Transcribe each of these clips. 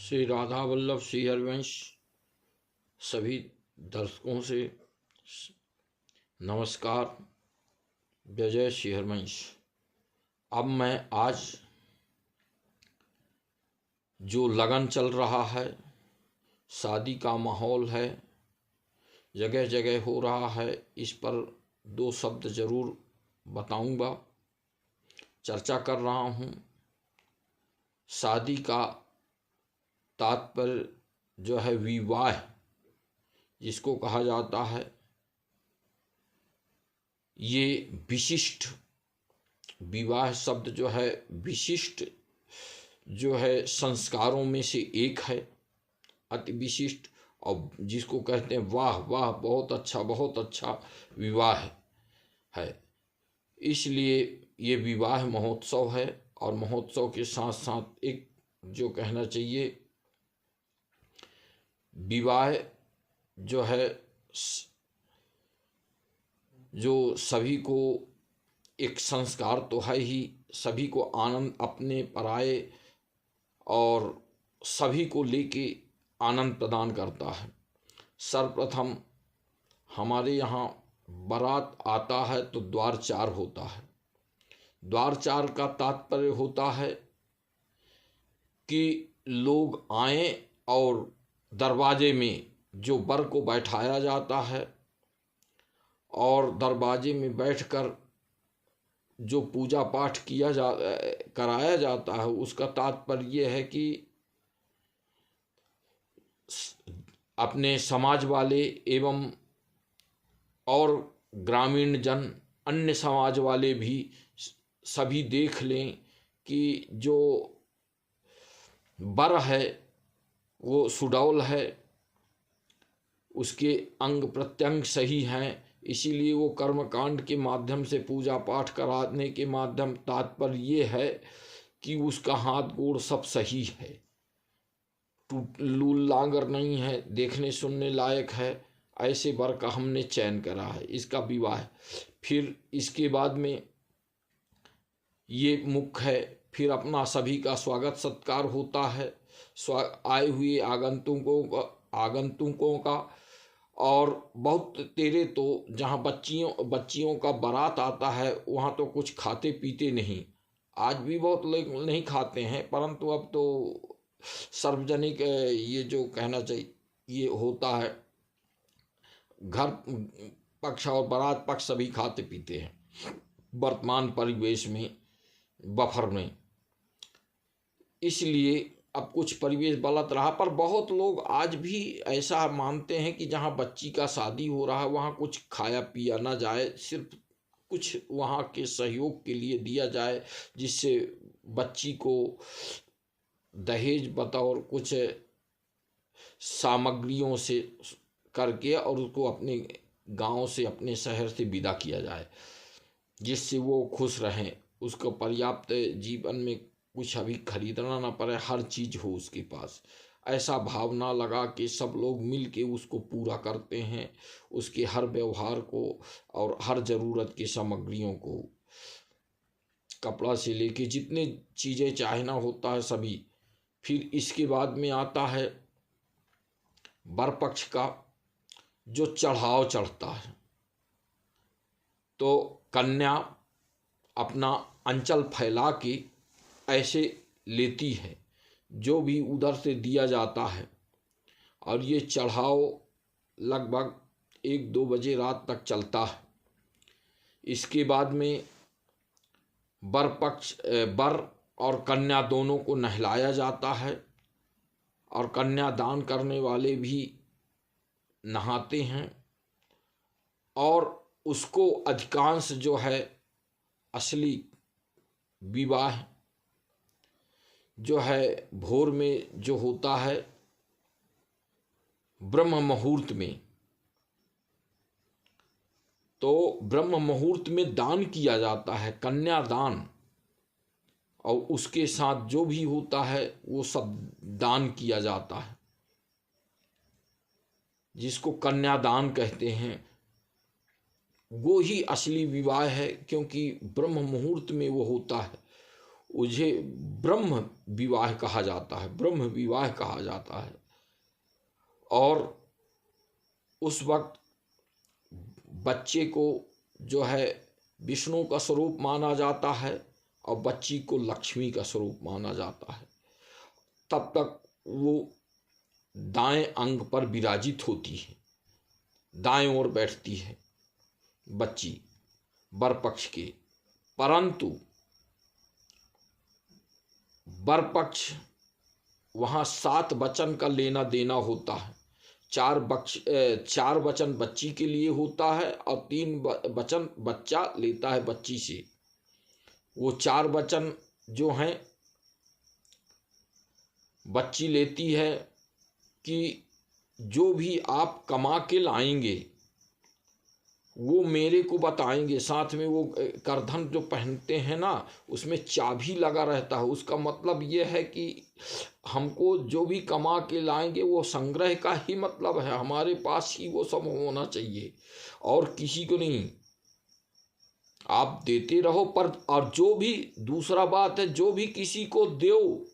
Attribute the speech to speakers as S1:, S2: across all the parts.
S1: श्री राधा वल्लभ श्री हरिवंश सभी दर्शकों से नमस्कार। जय श्री हरिवंश। अब मैं आज जो लगन चल रहा है, शादी का माहौल है, जगह जगह हो रहा है, इस पर दो शब्द ज़रूर बताऊंगा, चर्चा कर रहा हूँ। शादी का तात्पर्य जो है विवाह जिसको कहा जाता है, ये विशिष्ट विवाह शब्द जो है विशिष्ट जो है संस्कारों में से एक है, अति विशिष्ट, और जिसको कहते हैं वाह वाह बहुत अच्छा विवाह है। इसलिए ये विवाह महोत्सव है और महोत्सव के साथ साथ एक जो कहना चाहिए विवाह जो है जो सभी को एक संस्कार तो है ही, सभी को आनंद अपने पराये और सभी को लेके आनंद प्रदान करता है। सर्वप्रथम हमारे यहाँ बारात आता है तो द्वार चार होता है। द्वार चार का तात्पर्य होता है कि लोग आएं और दरवाजे में जो वर को बैठाया जाता है और दरवाजे में बैठकर जो पूजा पाठ कराया जाता है, उसका तात्पर्य ये है कि अपने समाज वाले एवं और ग्रामीण जन, अन्य समाज वाले भी सभी देख लें कि जो वर है वो सुडौल है, उसके अंग प्रत्यंग सही हैं, इसीलिए वो कर्मकांड के माध्यम से पूजा पाठ कराने के माध्यम तात्पर्य ये है कि उसका हाथ गोड़ सब सही है, लूल लांगर नहीं है, देखने सुनने लायक है, ऐसे वर का हमने चयन करा है, इसका विवाह। फिर इसके बाद में ये मुख्य है, फिर अपना सभी का स्वागत सत्कार होता है, आए हुए आगंतुकों का। और बहुत तेरे तो जहाँ बच्चियों का बारात आता है वहाँ तो कुछ खाते पीते नहीं, आज भी बहुत लोग नहीं खाते हैं, परंतु अब तो सार्वजनिक ये जो कहना चाहिए ये होता है, घर पक्ष और बारात पक्ष सभी खाते पीते हैं वर्तमान परिवेश में, बफर में। इसलिए अब कुछ परिवेश गलत रहा, पर बहुत लोग आज भी ऐसा मानते हैं कि जहाँ बच्ची का शादी हो रहा है वहाँ कुछ खाया पिया ना जाए, सिर्फ कुछ वहाँ के सहयोग के लिए दिया जाए, जिससे बच्ची को दहेज बतौर कुछ सामग्रियों से करके और उसको अपने गांव से, अपने शहर से विदा किया जाए, जिससे वो खुश रहें, उसको पर्याप्त जीवन में कुछ अभी खरीदना ना पड़े, हर चीज़ हो उसके पास। ऐसा भावना लगा कि सब लोग मिल के उसको पूरा करते हैं, उसके हर व्यवहार को और हर ज़रूरत की सामग्रियों को, कपड़ा से लेके जितने चीज़ें चाहना होता है सभी। फिर इसके बाद में आता है वर पक्ष का जो चढ़ाव चढ़ता है, तो कन्या अपना अंचल फैला के ऐसे लेती है जो भी उधर से दिया जाता है, और ये चढ़ाव लगभग 1-2 बजे रात तक चलता है। इसके बाद में वर और कन्या दोनों को नहलाया जाता है और कन्यादान करने वाले भी नहाते हैं, और उसको अधिकांश जो है असली विवाह जो है भोर में जो होता है ब्रह्म मुहूर्त में, तो ब्रह्म मुहूर्त में दान किया जाता है, कन्यादान, और उसके साथ जो भी होता है वो सब दान किया जाता है, जिसको कन्यादान कहते हैं। वो ही असली विवाह है, क्योंकि ब्रह्म मुहूर्त में वो होता है। उसे ब्रह्म विवाह कहा जाता है, ब्रह्म विवाह कहा जाता है। और उस वक्त बच्चे को जो है विष्णु का स्वरूप माना जाता है और बच्ची को लक्ष्मी का स्वरूप माना जाता है। तब तक वो दाएं अंग पर विराजित होती है, दाएं ओर बैठती है बच्ची वर पक्ष के। परंतु वर पक्ष वहाँ 7 वचन का लेना देना होता है। 4 वचन बच्ची के लिए होता है और 3 वचन बच्चा लेता है बच्ची से। वो 4 वचन जो हैं बच्ची लेती है कि जो भी आप कमा के लाएंगे वो मेरे को बताएंगे। साथ में वो करधन जो पहनते हैं ना, उसमें चाबी लगा रहता है। उसका मतलब ये है कि हमको जो भी कमा के लाएंगे वो संग्रह का ही मतलब है, हमारे पास ही वो सब होना चाहिए और किसी को नहीं। आप देते रहो पर, और जो भी दूसरा बात है, जो भी किसी को दो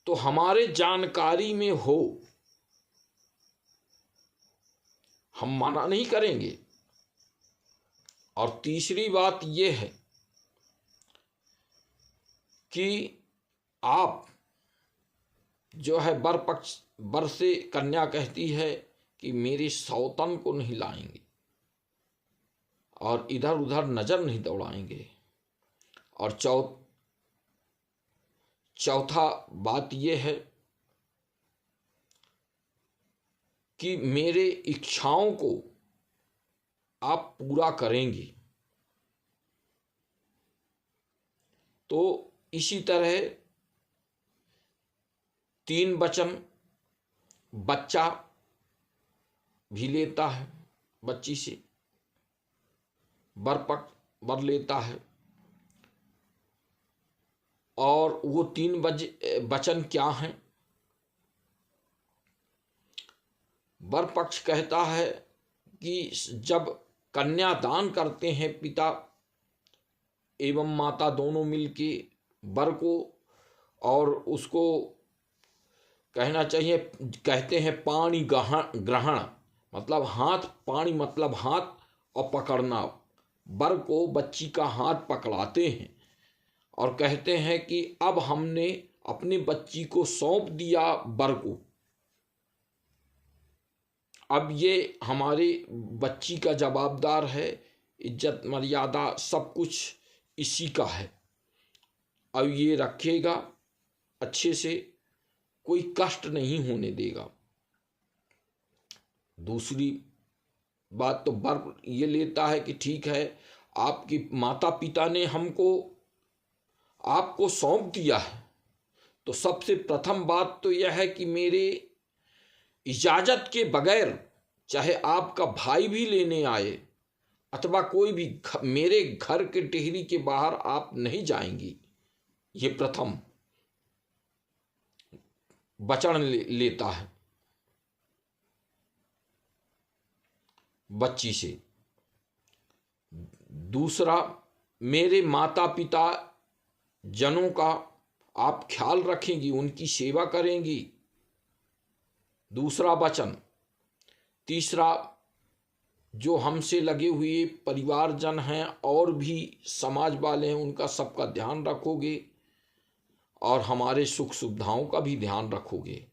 S1: तो हमारे जानकारी में हो, हम मना नहीं करेंगे। और तीसरी बात यह है कि आप जो है वर पक्ष, वर से कन्या कहती है कि मेरी सौतन को नहीं लाएंगे और इधर उधर नजर नहीं दौड़ाएंगे। और चौथा बात यह है कि मेरे इच्छाओं को आप पूरा करेंगे। तो इसी तरह 3 वचन बच्चा भी लेता है बच्ची से, वर लेता है। और वो 3 वचन क्या हैं? वर पक्ष कहता है कि जब कन्यादान करते हैं पिता एवं माता दोनों मिलके वर को, और उसको कहना चाहिए, कहते हैं पाणी ग्रहण, मतलब हाथ, पाणी मतलब हाथ और पकड़ना। वर को बच्ची का हाथ पकड़ाते हैं और कहते हैं कि अब हमने अपनी बच्ची को सौंप दिया वर को, अब ये हमारी बच्ची का जवाबदार है, इज्जत मर्यादा सब कुछ इसी का है। अब ये रखेगा अच्छे से, कोई कष्ट नहीं होने देगा। दूसरी बात तो वर ये लेता है कि ठीक है, आपकी माता पिता ने हमको आपको सौंप दिया है, तो सबसे प्रथम बात तो यह है कि मेरे इजाजत के बगैर, चाहे आपका भाई भी लेने आए अथवा कोई भी, मेरे घर के टेहरी के बाहर आप नहीं जाएंगी। ये प्रथम वचन लेता है बच्ची से। दूसरा, मेरे माता पिता जनों का आप ख्याल रखेंगी, उनकी सेवा करेंगी, दूसरा वचन। तीसरा, जो हमसे लगे हुए परिवारजन हैं और भी समाज वाले हैं, उनका सबका ध्यान रखोगे और हमारे सुख सुविधाओं का भी ध्यान रखोगे।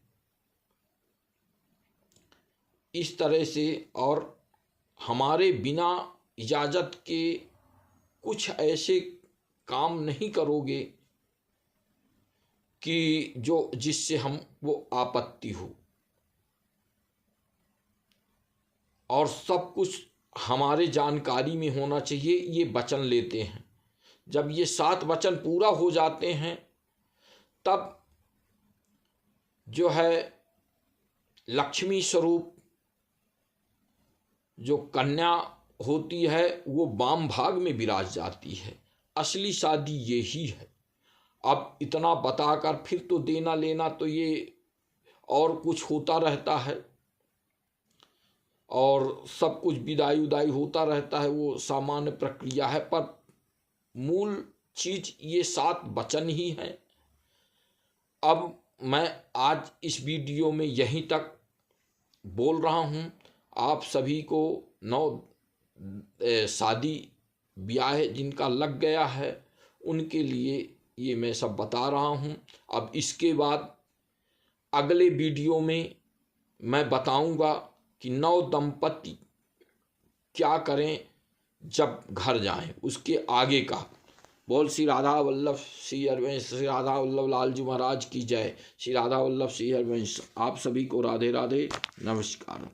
S1: इस तरह से, और हमारे बिना इजाज़त के कुछ ऐसे काम नहीं करोगे कि जिससे हम वो आपत्ति हो, और सब कुछ हमारे जानकारी में होना चाहिए। ये वचन लेते हैं। जब ये 7 वचन पूरा हो जाते हैं तब जो है लक्ष्मी स्वरूप जो कन्या होती है वो वाम भाग में विराज जाती है। असली शादी यही है। अब इतना बताकर फिर तो देना लेना तो ये और कुछ होता रहता है और सब कुछ विदाई उदाई होता रहता है, वो सामान्य प्रक्रिया है। पर मूल चीज ये 7 वचन ही हैं। अब मैं आज इस वीडियो में यहीं तक बोल रहा हूँ। आप सभी को शादी ब्याह जिनका लग गया है उनके लिए ये मैं सब बता रहा हूँ। अब इसके बाद अगले वीडियो में मैं बताऊंगा कि नव दंपति क्या करें जब घर जाएं, उसके आगे का। बोल श्री राधा वल्लभ श्री हरवंश, श्री राधा वल्लभ लाल जी महाराज की जय। श्री राधा वल्लभ श्री हरवंश। आप सभी को राधे राधे, नमस्कार।